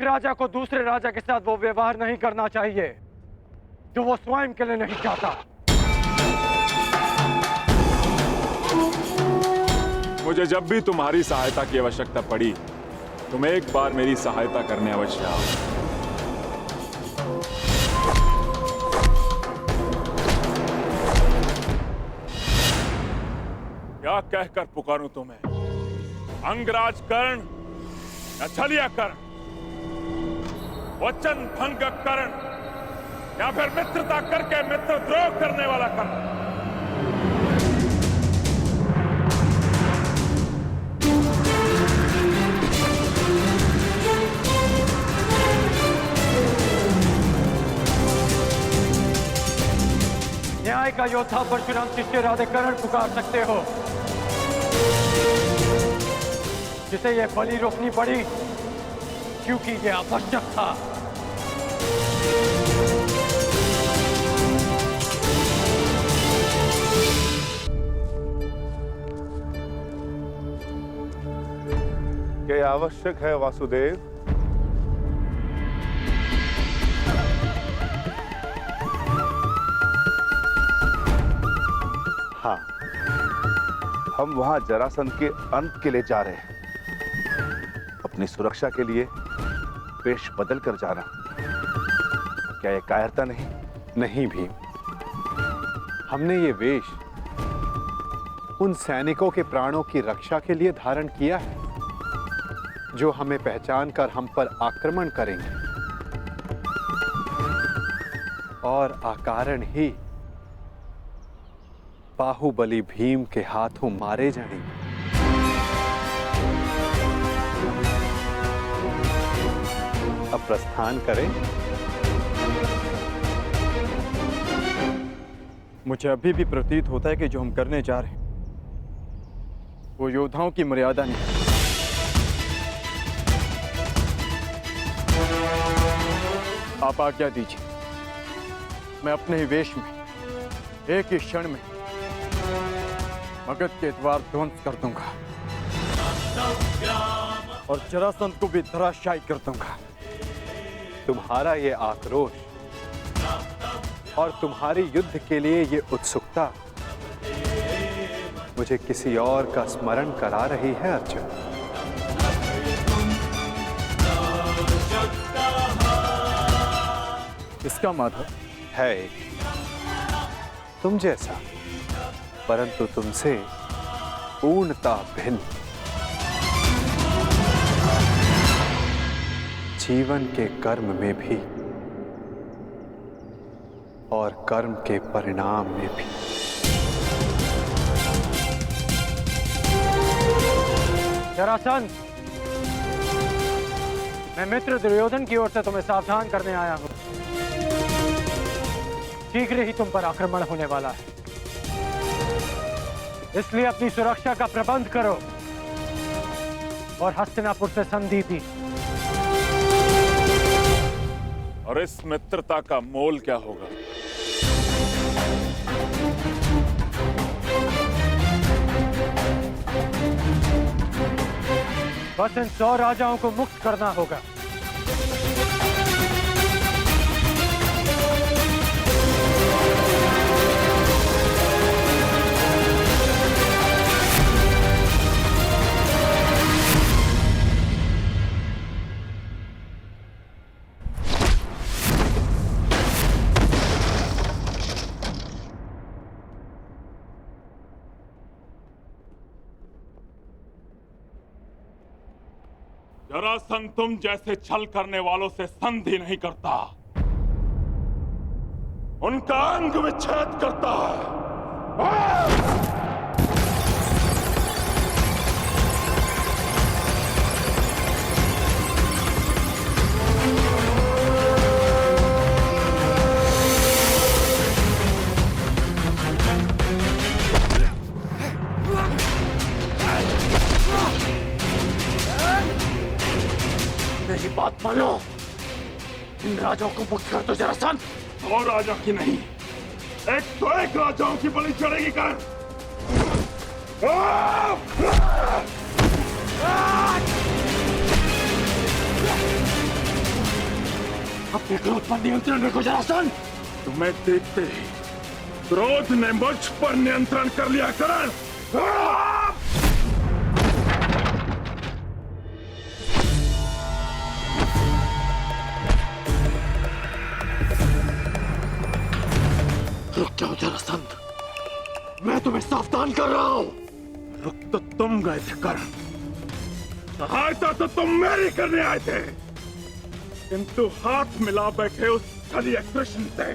एक राजा को दूसरे राजा के साथ वो व्यवहार नहीं करना चाहिए जो वो स्वयं के लिए नहीं चाहता। मुझे जब भी तुम्हारी सहायता की आवश्यकता पड़ी, तुम एक बार मेरी सहायता करने अवश्य आओ। क्या कहकर पुकारूं तुम्हें? अंगराज कर्ण या छलिया कर्ण? वचन भंग कर्ण या फिर मित्रता करके मित्रद्रोह करने वाला कर्ण? न्याय का योद्धा परशुराम शिष्य राधे कर्ण पुकार सकते हो, जिसे ये बलि रोकनी पड़ी क्योंकि ये आवश्यक था। क्या आवश्यक है वासुदेव? हाँ, हम वहां जरासंध के अंत के लिए जा रहे हैं। अपनी सुरक्षा के लिए वेश बदल कर जाना, क्या यह कायरता नहीं? नहीं भीम, हमने ये वेश उन सैनिकों के प्राणों की रक्षा के लिए धारण किया है जो हमें पहचान कर हम पर आक्रमण करेंगे और अकारण ही बाहुबली भीम के हाथों मारे जाएंगे। अब प्रस्थान करें। मुझे अभी भी प्रतीत होता है कि जो हम करने जा रहे हैं वो योद्धाओं की मर्यादा नहीं। आप आज्ञा दीजिए, मैं अपने ही वेश में एक ही क्षण में मगध के द्वार ध्वंस कर दूंगा और जरासंध को भी धराशायी कर दूंगा। तुम्हारा ये आक्रोश और तुम्हारी युद्ध के लिए ये उत्सुकता मुझे किसी और का स्मरण करा रही है अर्जुन। इसका माधव है एक तुम जैसा, परंतु तुमसे पूर्णता भिन्न। जीवन के कर्म में भी और कर्म के परिणाम में भी। जरासंध, मैं मित्र दुर्योधन की ओर से तुम्हें सावधान करने आया हूं। शीघ्र ही तुम पर आक्रमण होने वाला है, इसलिए अपनी सुरक्षा का प्रबंध करो और हस्तिनापुर से संधि भी। और इस मित्रता का मोल क्या होगा? बस इन 100 राजाओं को मुक्त करना होगा। जरासंध तुम जैसे छल करने वालों से संधि नहीं करता, उनका अंग विच्छेद करता है। मेरी बात मानो, इन राजाओं को मुक्त कर दो जरासंध। और राजा की नहीं, एक तो एक राजाओं की बलि चढ़ेगी कर्ण। अपने क्रोध पर नियंत्रण रखो जरासंध। तुम्हें देखते ही क्रोध ने मुझ पर नियंत्रण कर लिया करण। रुक जाओ जरासंध, मैं तुम्हें सावधान कर रहा हूं। रुक तो तुम गए थे करण, सहायता तो तुम मेरी करने आए थे, किंतु हाथ मिला बैठे उस छलिए कृष्ण से।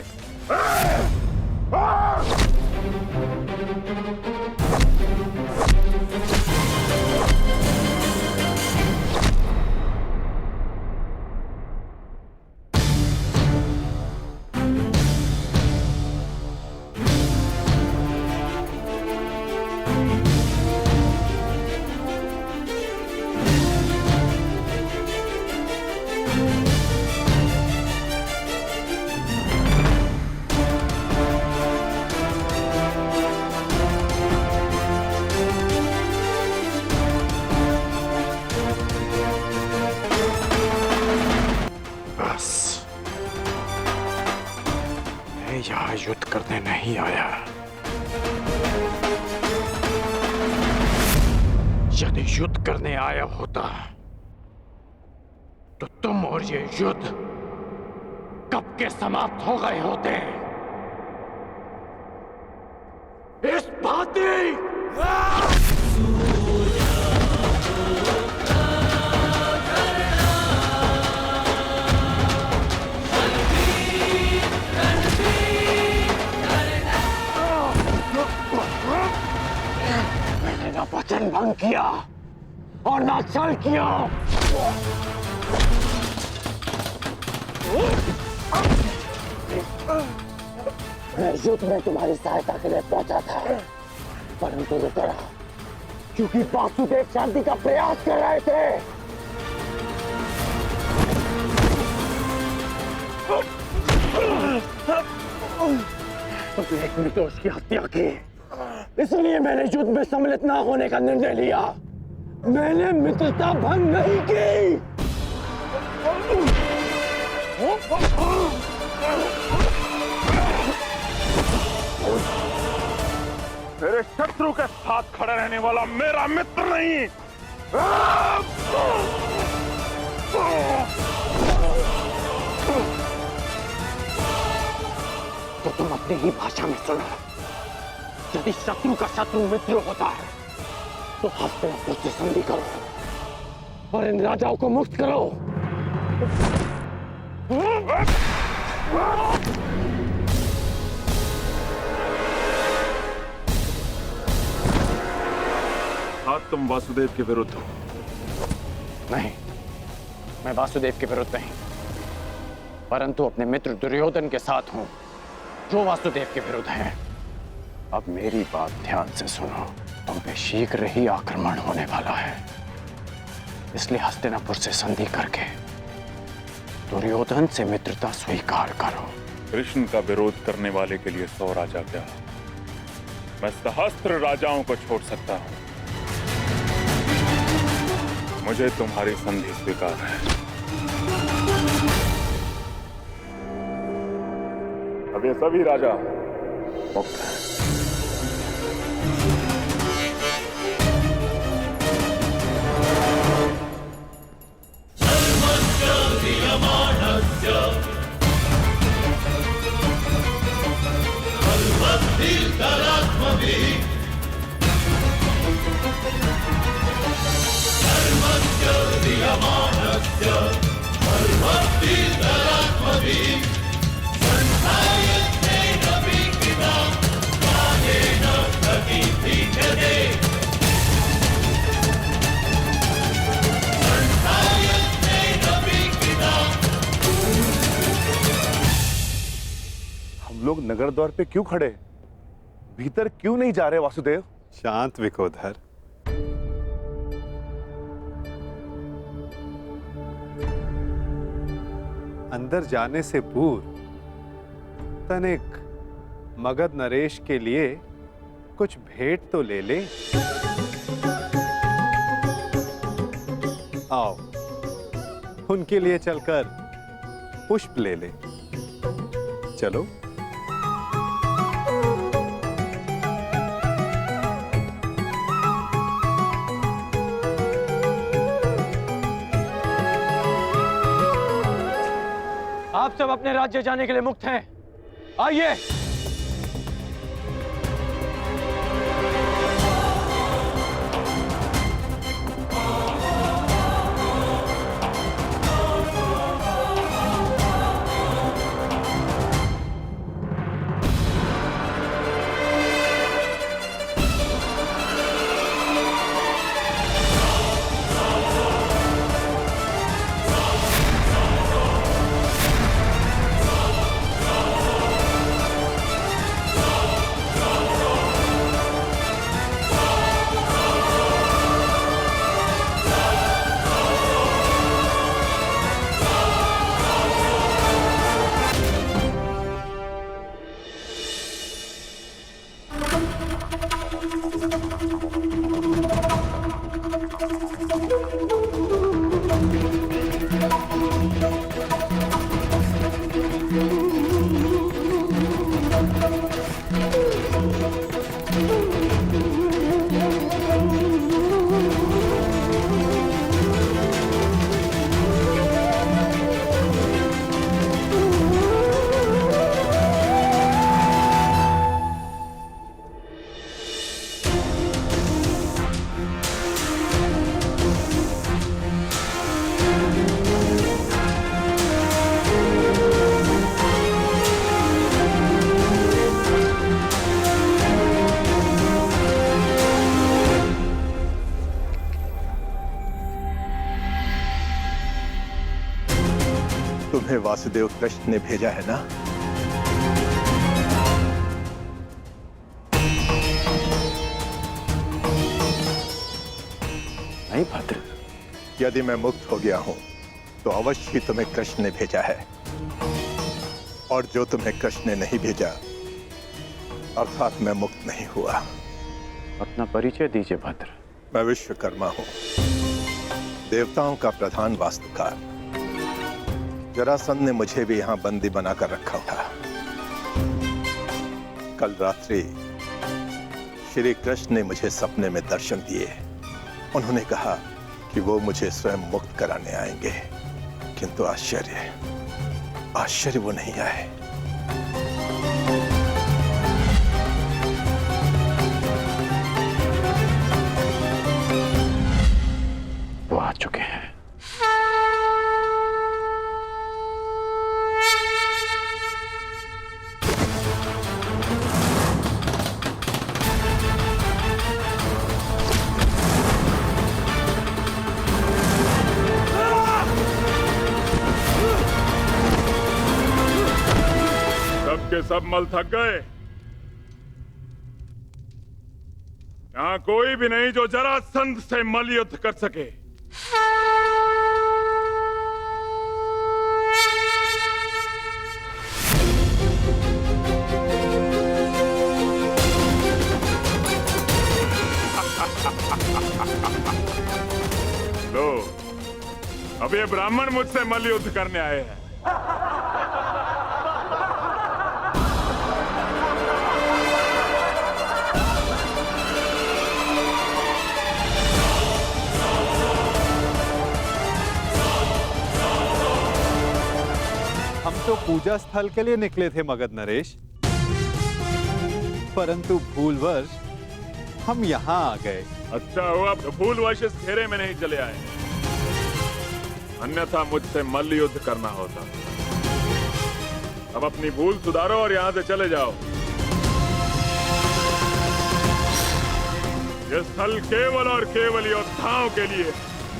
यहाँ युद्ध करने नहीं आया। यदि युद्ध करने आया होता तो तुम और ये युद्ध कब के समाप्त हो गए होते। इस भांति वचन भंग किया और ना छल किया। मैं युद्ध में तुम्हारी सहायता के लिए पहुंचा था, परंतु रुक रहा क्योंकि वासुदेव शांति का प्रयास कर रहे थे। उसने एक निर्दोष की हत्या की, इसलिए मैंने युद्ध में सम्मिलित न होने का निर्णय लिया। मैंने मित्रता भंग नहीं की। मेरे शत्रु के साथ खड़ा रहने वाला मेरा मित्र नहीं। तो तुम अपनी ही भाषा में सुनो। यदि शत्रु का शत्रु मित्र होता है तो हस्तिनापुर से संधि करो और इन राजाओं को मुक्त करो। आज तुम वासुदेव के विरुद्ध हो। नहीं, मैं वासुदेव के विरुद्ध नहीं, परंतु अपने मित्र दुर्योधन के साथ हूं, जो वासुदेव के विरुद्ध हैं। अब मेरी बात ध्यान से सुनो। तुम पे शीघ्र ही आक्रमण होने वाला है, इसलिए हस्तिनापुर से संधि करके दुर्योधन से मित्रता स्वीकार करो। कृष्ण का विरोध करने वाले के लिए 100 राजा क्या, मैं सहस्त्र राजाओं को छोड़ सकता हूं। मुझे तुम्हारी संधि स्वीकार है। अब ये सभी राजा मुक्त हैं। हम लोग नगर द्वार पे क्यों खड़े, भीतर क्यों नहीं जा रहे वासुदेव? शांत विकोधर। अंदर जाने से पूर्व तनिक मगध नरेश के लिए कुछ भेंट तो ले ले। आओ, उनके लिए चलकर पुष्प ले ले। चलो। आप सब अपने राज्य जाने के लिए मुक्त हैं। आइए। तुम्हें वासुदेव कृष्ण ने भेजा है ना? नहीं भद्र। यदि मैं मुक्त हो गया हूं तो अवश्य ही तुम्हें कृष्ण ने भेजा है, और जो तुम्हें कृष्ण ने नहीं भेजा अर्थात मैं मुक्त नहीं हुआ। अपना परिचय दीजिए भद्र। मैं विश्वकर्मा हूं, देवताओं का प्रधान वास्तुकार। जरासंध ने मुझे भी यहां बंदी बनाकर रखा था। कल रात्रि श्री कृष्ण ने मुझे सपने में दर्शन दिए। उन्होंने कहा कि वो मुझे स्वयं मुक्त कराने आएंगे, किंतु आश्चर्य वो नहीं आए। वो आ चुके हैं। सबके सब मल थक गए। यहां कोई भी नहीं जो जरासंध से मल युद्ध कर सके। लो, अब ये ब्राह्मण मुझसे मल युद्ध करने आए हैं। हम तो पूजा स्थल के लिए निकले थे मगध नरेश, परंतु भूलवश हम यहाँ आ गए। अच्छा हुआ भूलवश इस घेरे में नहीं चले आए, अन्यथा मुझसे मल्ल युद्ध करना होता। अब अपनी भूल सुधारो और यहाँ से चले जाओ। यह स्थल केवल और केवल योद्धाओं के लिए,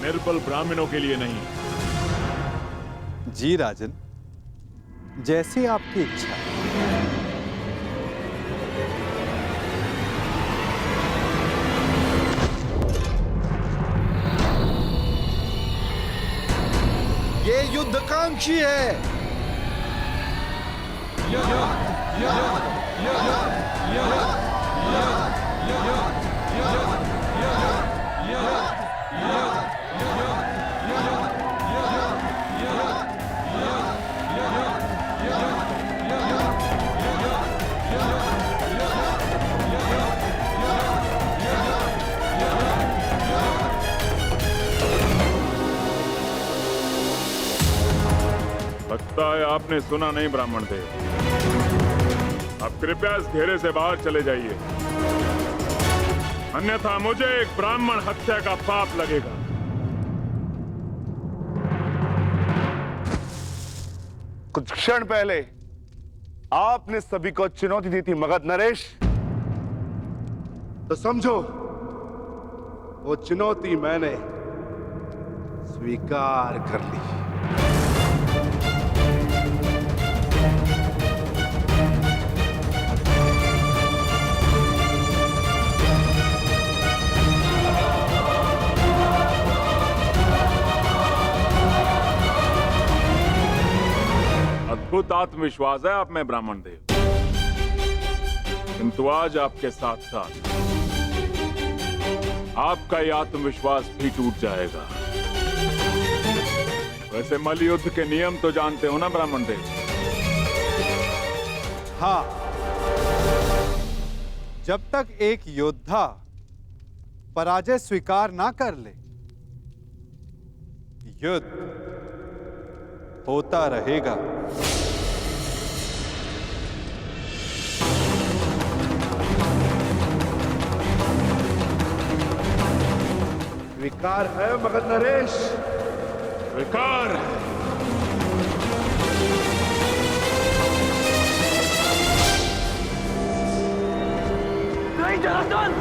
निर्बल ब्राह्मणों के लिए नहीं। जी राजन, जैसी आपकी इच्छा। ये युद्धकांक्षी है। आपने सुना नहीं ब्राह्मण देव। अब कृपया इस घेरे से बाहर चले जाइए, अन्यथा मुझे एक ब्राह्मण हत्या का पाप लगेगा। कुछ क्षण पहले आपने सभी को चुनौती दी थी मगध नरेश, तो समझो वो चुनौती मैंने स्वीकार कर ली। अद्भुत आत्मविश्वास है आप में ब्राह्मण देव, किंतु आज आपके साथ साथ आपका ये आत्मविश्वास भी टूट जाएगा। वैसे मल्लयुद्ध के नियम तो जानते हो ना ब्राह्मण देव? हाँ, जब तक एक योद्धा पराजय स्वीकार ना कर ले, युद्ध होता रहेगा। स्वीकार है मगध नरेश? स्वीकार। नहीं जरासंध!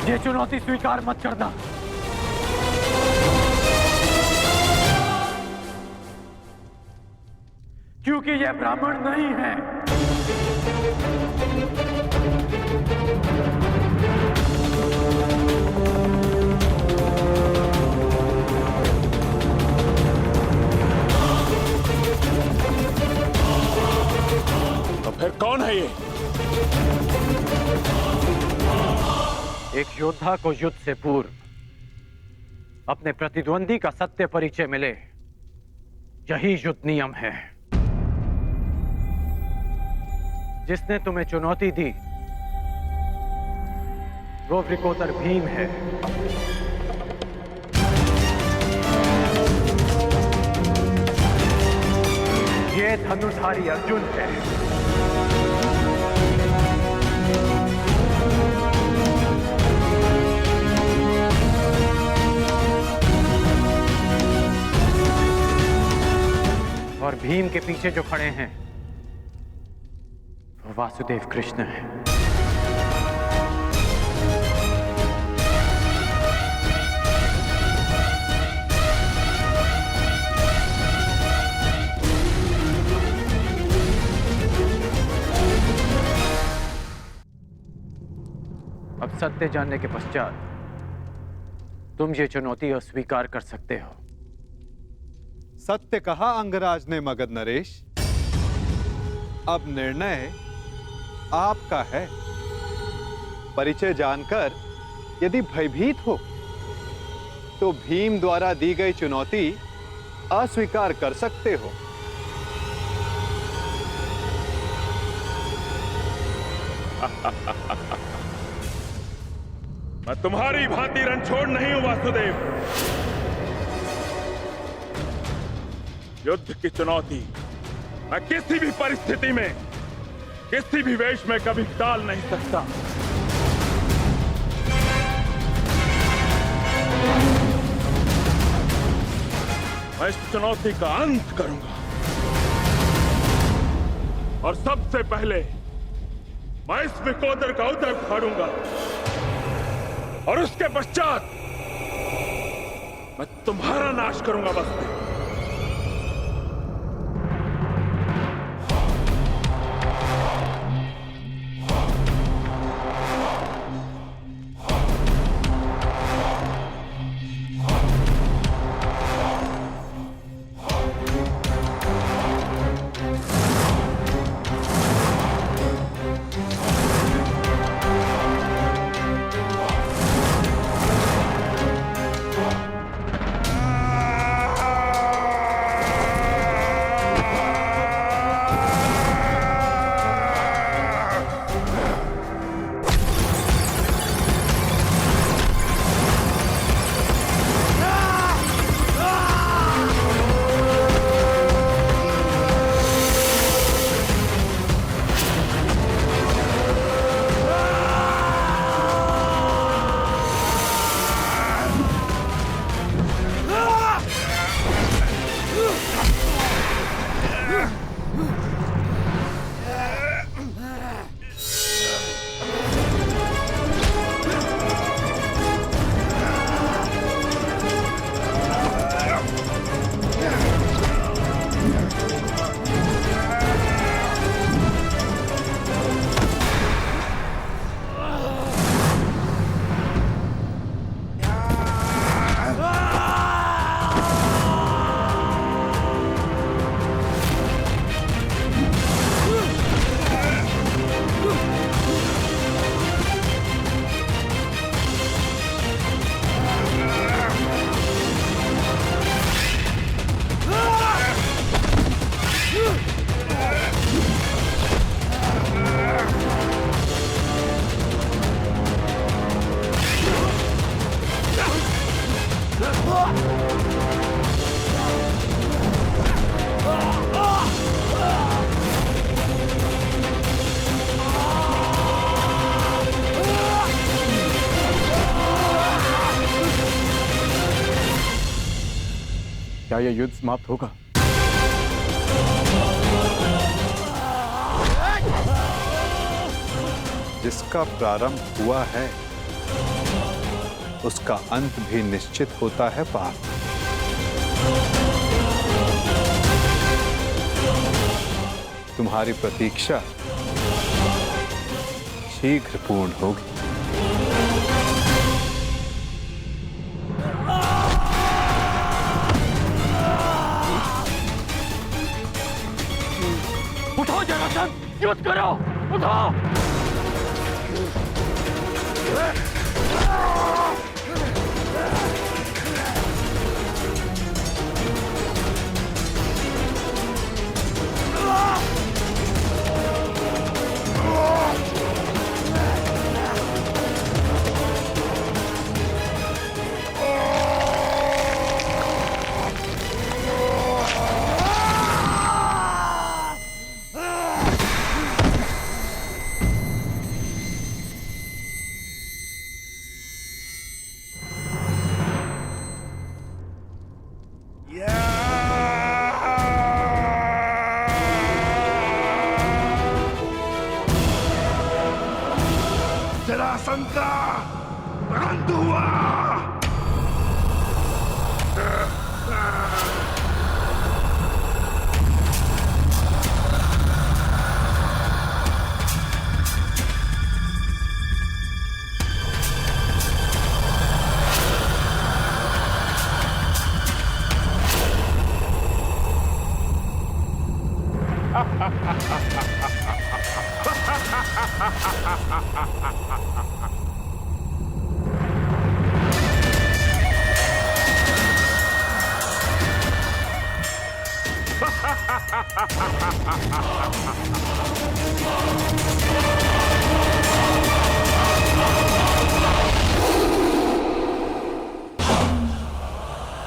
ये चुनौती स्वीकार मत करना। क्योंकि ये ब्राह्मण नहीं है। तो फिर कौन है ये? एक योद्धा को युद्ध से पूर्व अपने प्रतिद्वंदी का सत्य परिचय मिले, यही युद्ध नियम है। जिसने तुम्हें चुनौती दी वो वृकोदर भीम है। ये धनुर्धारी अर्जुन है। और भीम के पीछे जो खड़े हैं वो वासुदेव कृष्ण है। अब सत्य जानने के पश्चात तुम ये चुनौती अस्वीकार कर सकते हो। सत्य कहा अंगराज ने मगध नरेश। अब निर्णय आपका है। परिचय जानकर यदि भयभीत हो तो भीम द्वारा दी गई चुनौती अस्वीकार कर सकते हो। मैं तुम्हारी भांति रणछोड़ नहीं हूं वासुदेव। युद्ध की चुनौती मैं किसी भी परिस्थिति में, किसी भी वेश में कभी टाल नहीं सकता। मैं इस चुनौती का अंत करूंगा और सबसे पहले मैं इस विकोदर का उदर फाड़ूंगा और उसके पश्चात मैं तुम्हारा नाश करूंगा। बस क्या यह युद्ध समाप्त होगा? जिसका प्रारंभ हुआ है उसका अंत भी निश्चित होता है पार्थ। तुम्हारी प्रतीक्षा शीघ्र पूर्ण होगी। उठो जरासंध, युद्ध करो, उठो। जरासंध अंत हुआ।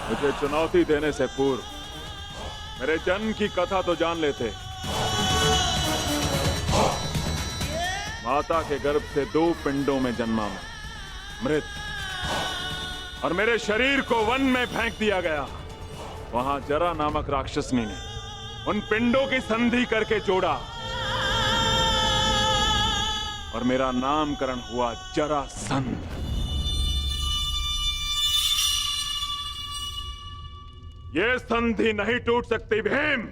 मुझे चुनौती देने से पूर्व मेरे जन्म की कथा तो जान लेते। माता के गर्भ से 2 पिंडों में जन्मा मैं, मृत, और मेरे शरीर को वन में फेंक दिया गया। वहां जरा नामक राक्षसनी ने उन पिंडों की संधि करके जोड़ा और मेरा नामकरण हुआ जरासंध। ये संधि नहीं टूट सकती भीम।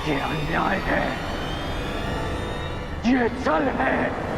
ये अन्याय है, ये छल है।